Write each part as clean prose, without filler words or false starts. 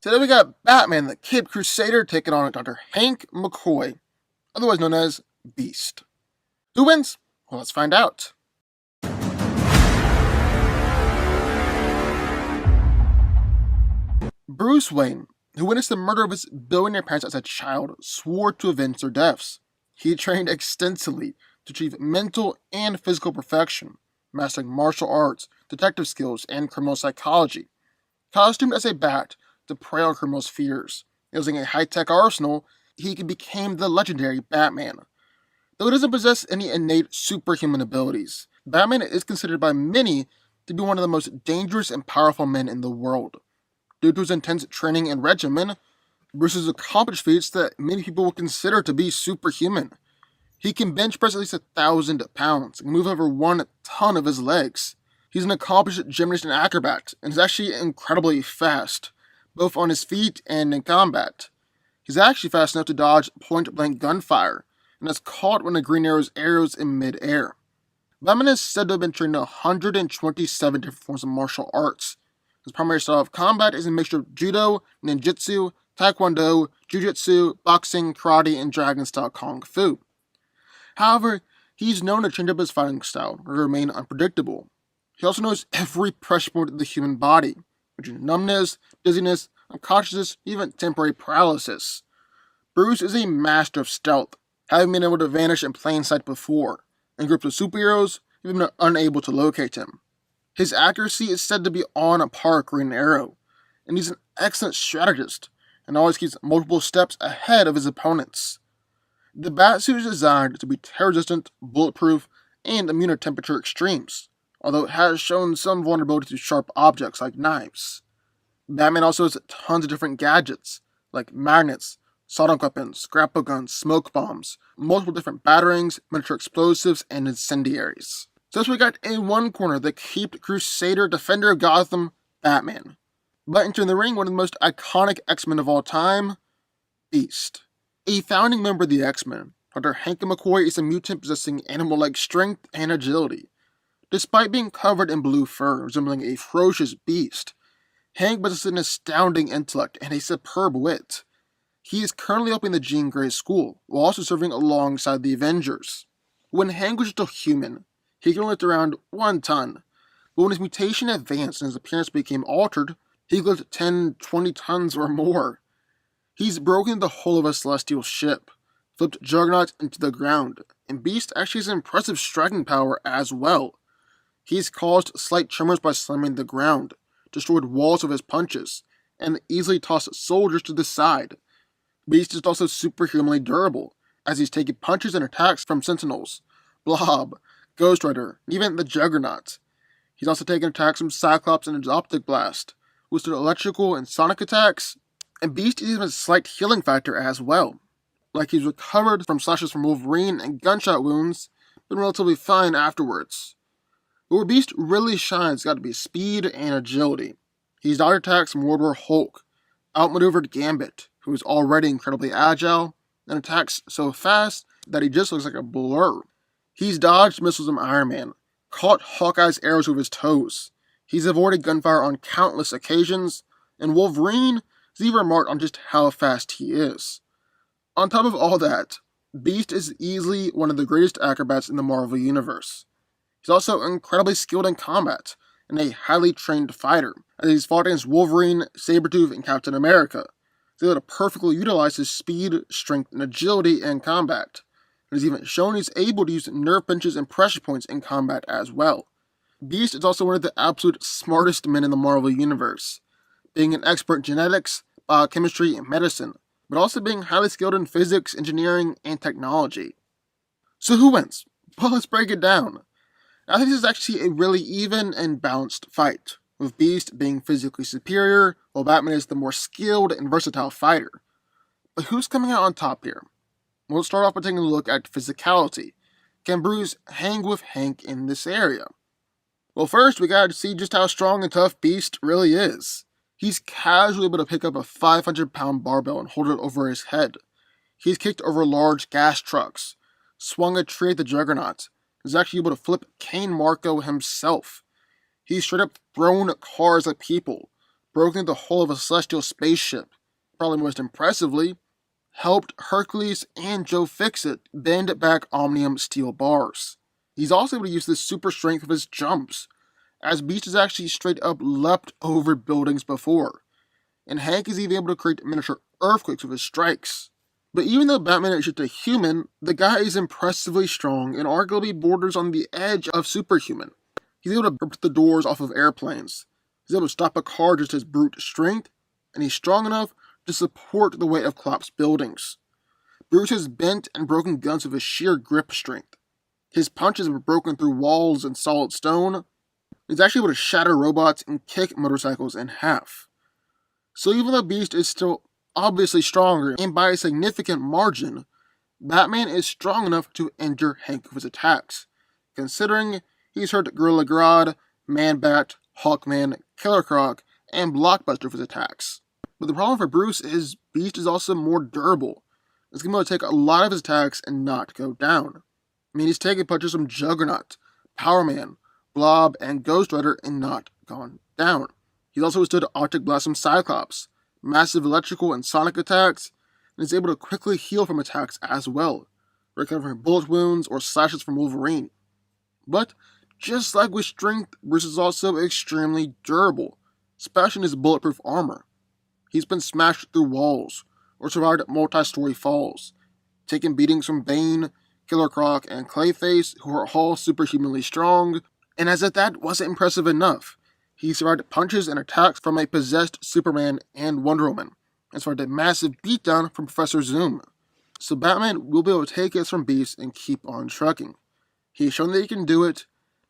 Today we got Batman, the Kid Crusader, taking on Dr. Hank McCoy, otherwise known as Beast. Who wins? Well, let's find out. Bruce Wayne, who witnessed the murder of his billionaire parents as a child, swore to avenge their deaths. He trained extensively to achieve mental and physical perfection, mastering martial arts, detective skills, and criminal psychology. Costumed as a bat to prey on criminals' fears, using a high-tech arsenal, he became the legendary Batman. Though he doesn't possess any innate superhuman abilities, Batman is considered by many to be one of the most dangerous and powerful men in the world. Due to his intense training and regimen, Bruce has accomplished feats that many people would consider to be superhuman. He can bench press at least 1,000 pounds and move over 1 ton of his legs. He's an accomplished gymnast and acrobat, and is actually incredibly fast, both on his feet and in combat. He's actually fast enough to dodge point-blank gunfire, and is caught when the Green Arrow's arrows in mid-air. Batman is said to have been trained in 127 different forms of martial arts. His primary style of combat is a mixture of judo, ninjutsu, taekwondo, jujutsu, boxing, karate, and dragon-style kung fu. However, he's known to change up his fighting style or remain unpredictable. He also knows every pressure point of the human body, which is numbness, dizziness, unconsciousness, even temporary paralysis. Bruce is a master of stealth, having been able to vanish in plain sight before, and groups of superheroes have been unable to locate him. His accuracy is said to be on par with Green Arrow, and he's an excellent strategist, and always keeps multiple steps ahead of his opponents. The Batsuit is designed to be terror-resistant, bulletproof, and immune to temperature extremes, although it has shown some vulnerability to sharp objects like knives. Batman also has tons of different gadgets, like magnets, sonic weapons, grapple guns, smoke bombs, multiple different batarangs, miniature explosives, and incendiaries. So we got in one corner the caped Crusader, defender of Gotham, Batman. But entering the ring, one of the most iconic X-Men of all time, Beast. A founding member of the X-Men, Dr. Hank McCoy is a mutant possessing animal-like strength and agility. Despite being covered in blue fur, resembling a ferocious beast, Hank possesses an astounding intellect and a superb wit. He is currently helping the Jean Grey School, while also serving alongside the Avengers. When Hank was just a human, he could lift around 1 ton, but when his mutation advanced and his appearance became altered, he could lift 10-20 tons or more. He's broken the hull of a celestial ship, flipped Juggernaut into the ground, and Beast actually has impressive striking power as well. He's caused slight tremors by slamming the ground, destroyed walls with his punches, and easily tossed soldiers to the side. Beast is also superhumanly durable, as he's taken punches and attacks from Sentinels, Blob, Ghost Rider, and even the Juggernaut. He's also taken attacks from Cyclops and his Optic Blast, withstood electrical and sonic attacks, and Beast even has a slight healing factor as well. Like he's recovered from slashes from Wolverine and gunshot wounds, been relatively fine afterwards. But where Beast really shines got to be speed and agility. He's dodged attacks from World War Hulk, outmaneuvered Gambit, who is already incredibly agile, and attacks so fast that he just looks like a blur. He's dodged missiles from Iron Man, caught Hawkeye's arrows with his toes. He's avoided gunfire on countless occasions, and Wolverine is even marked on just how fast he is. On top of all that, Beast is easily one of the greatest acrobats in the Marvel Universe. He's also incredibly skilled in combat, and a highly trained fighter, as he's fought against Wolverine, Sabretooth, and Captain America. He's able to perfectly utilize his speed, strength, and agility in combat. And he's even shown he's able to use nerve pinches and pressure points in combat as well. Beast is also one of the absolute smartest men in the Marvel Universe, being an expert in genetics, biochemistry, and medicine, but also being highly skilled in physics, engineering, and technology. So who wins? Well, let's break it down. I think this is actually a really even and balanced fight, with Beast being physically superior, while Batman is the more skilled and versatile fighter. But who's coming out on top here? We'll start off by taking a look at physicality. Can Bruce hang with Hank in this area? Well, first we gotta see just how strong and tough Beast really is. He's casually able to pick up a 500-pound barbell and hold it over his head. He's kicked over large gas trucks, swung a tree at the Juggernaut, is actually able to flip Kane Marco himself. He's straight up thrown cars at people, broke through the hull of a celestial spaceship. Probably most impressively, helped Hercules and Joe Fixit bend back Omnium steel bars. He's also able to use the super strength of his jumps, as Beast has actually straight up leapt over buildings before, and Hank is even able to create miniature earthquakes with his strikes. But even though Batman is just a human, the guy is impressively strong and arguably borders on the edge of superhuman. He's able to rip the doors off of airplanes. He's able to stop a car just his brute strength, and he's strong enough to support the weight of collapsed buildings. Bruce has bent and broken guns with his sheer grip strength. His punches have broken through walls and solid stone. He's actually able to shatter robots and kick motorcycles in half. So even though Beast is still obviously stronger and by a significant margin, Batman is strong enough to injure Hank with his attacks, considering he's hurt Gorilla Grodd, Man-Bat, Hawkman, Killer Croc, and Blockbuster with his attacks. But the problem for Bruce is Beast is also more durable. It's going to be able to take a lot of his attacks and not go down. I mean, he's taken punches from Juggernaut, Power Man, Blob, and Ghost Rider and not gone down. He's also withstood Optic Blast from Cyclops, massive electrical and sonic attacks, and is able to quickly heal from attacks as well, recovering bullet wounds or slashes from Wolverine. But, just like with strength, Bruce is also extremely durable, especially in his bulletproof armor. He's been smashed through walls, or survived multi-story falls, taking beatings from Bane, Killer Croc, and Clayface, who are all superhumanly strong, and as if that wasn't impressive enough, he survived punches and attacks from a possessed Superman and Wonder Woman, and survived a massive beatdown from Professor Zoom. So Batman will be able to take hits from Beast and keep on trucking. He's shown that he can do it.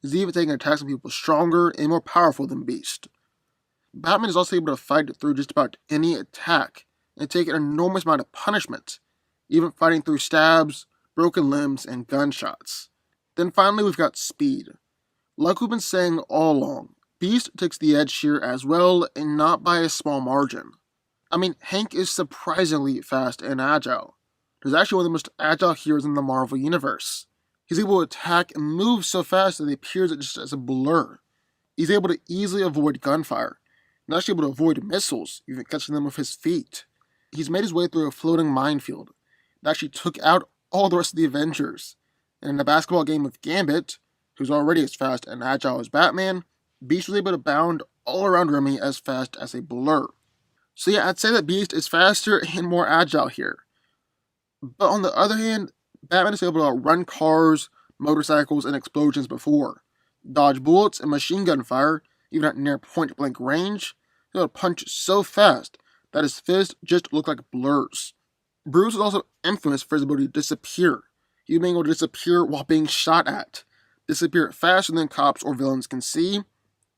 He's even taking attacks on people stronger and more powerful than Beast. Batman is also able to fight through just about any attack and take an enormous amount of punishment, even fighting through stabs, broken limbs, and gunshots. Then finally we've got speed. Like we've been saying all along, Beast takes the edge here as well, and not by a small margin. I mean, Hank is surprisingly fast and agile. He's actually one of the most agile heroes in the Marvel Universe. He's able to attack and move so fast that he appears just as a blur. He's able to easily avoid gunfire, and actually able to avoid missiles, even catching them with his feet. He's made his way through a floating minefield that actually took out all the rest of the Avengers. And in a basketball game with Gambit, who's already as fast and agile as Batman, Beast was able to bound all around Remy as fast as a blur. So yeah, I'd say that Beast is faster and more agile here. But on the other hand, Batman is able to outrun cars, motorcycles, and explosions before, dodge bullets and machine gun fire, even at near point-blank range. He's able to punch so fast that his fists just look like blurs. Bruce is also infamous for his ability to disappear. He's being able to disappear while being shot at, disappear faster than cops or villains can see,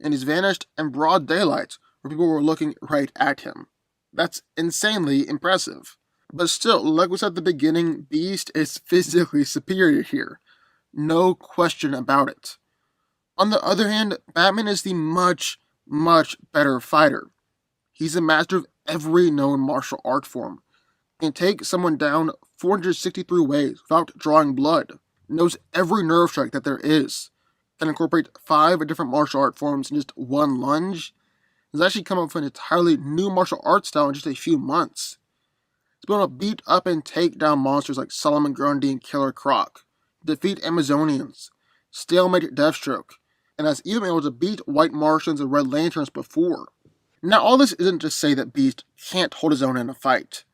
and he's vanished in broad daylight where people were looking right at him. That's insanely impressive. But still, like we said at the beginning, Beast is physically superior here. No question about it. On the other hand, Batman is the much, much better fighter. He's a master of every known martial art form. He can take someone down 463 ways without drawing blood. Knows every nerve strike that there is. Can incorporate 5 different martial art forms in just one lunge. He's actually come up with an entirely new martial art style in just a few months. He's been able to beat up and take down monsters like Solomon Grundy and Killer Croc, defeat Amazonians, stalemate Deathstroke, and has even been able to beat White Martians and Red Lanterns before. Now, all this isn't to say that Beast can't hold his own in a fight.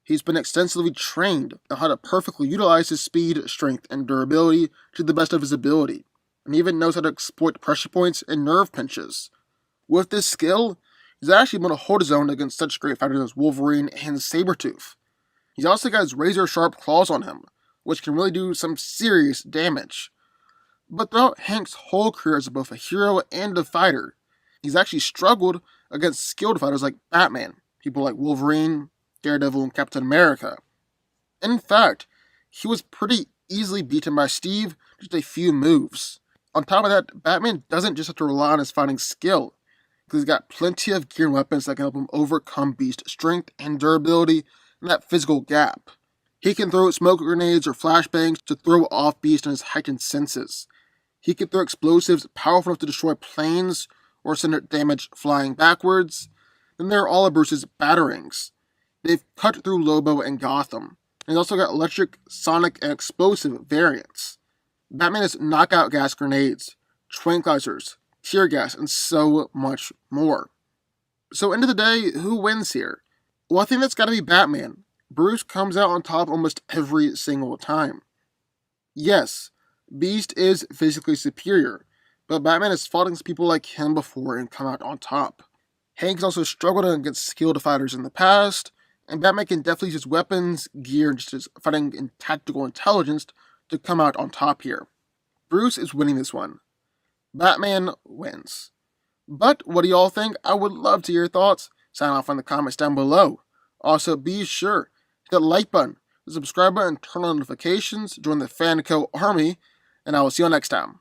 He's been extensively trained on how to perfectly utilize his speed, strength, and durability to the best of his ability, and even knows how to exploit pressure points and nerve pinches. With this skill, he's actually able to hold his own against such great fighters as Wolverine and Sabretooth. He's also got his razor-sharp claws on him, which can really do some serious damage. But throughout Hank's whole career as both a hero and a fighter, he's actually struggled against skilled fighters like Batman, people like Wolverine, Daredevil, and Captain America. In fact, he was pretty easily beaten by Steve just a few moves. On top of that, Batman doesn't just have to rely on his fighting skill, because he's got plenty of gear and weapons that can help him overcome Beast's strength and durability and that physical gap. He can throw smoke grenades or flashbangs to throw off Beast and his heightened senses. He can throw explosives powerful enough to destroy planes or send damage flying backwards. Then there are all of Bruce's batarangs. They've cut through Lobo and Gotham, and also got electric, sonic, and explosive variants. Batman has knockout gas grenades, tranquilizers, tear gas, and so much more. So, end of the day, who wins here? Well, I think that's gotta be Batman. Bruce comes out on top almost every single time. Yes, Beast is physically superior, but Batman has fought against people like him before and come out on top. Hank's also struggled against skilled fighters in the past, and Batman can definitely use weapons, gear, and just his fighting and tactical intelligence to come out on top here. Bruce is winning this one. Batman wins. But what do y'all think? I would love to hear your thoughts. Sign off in the comments down below. Also, be sure to hit the like button, the subscribe button, and turn on notifications, join the DanCo army, and I will see you next time.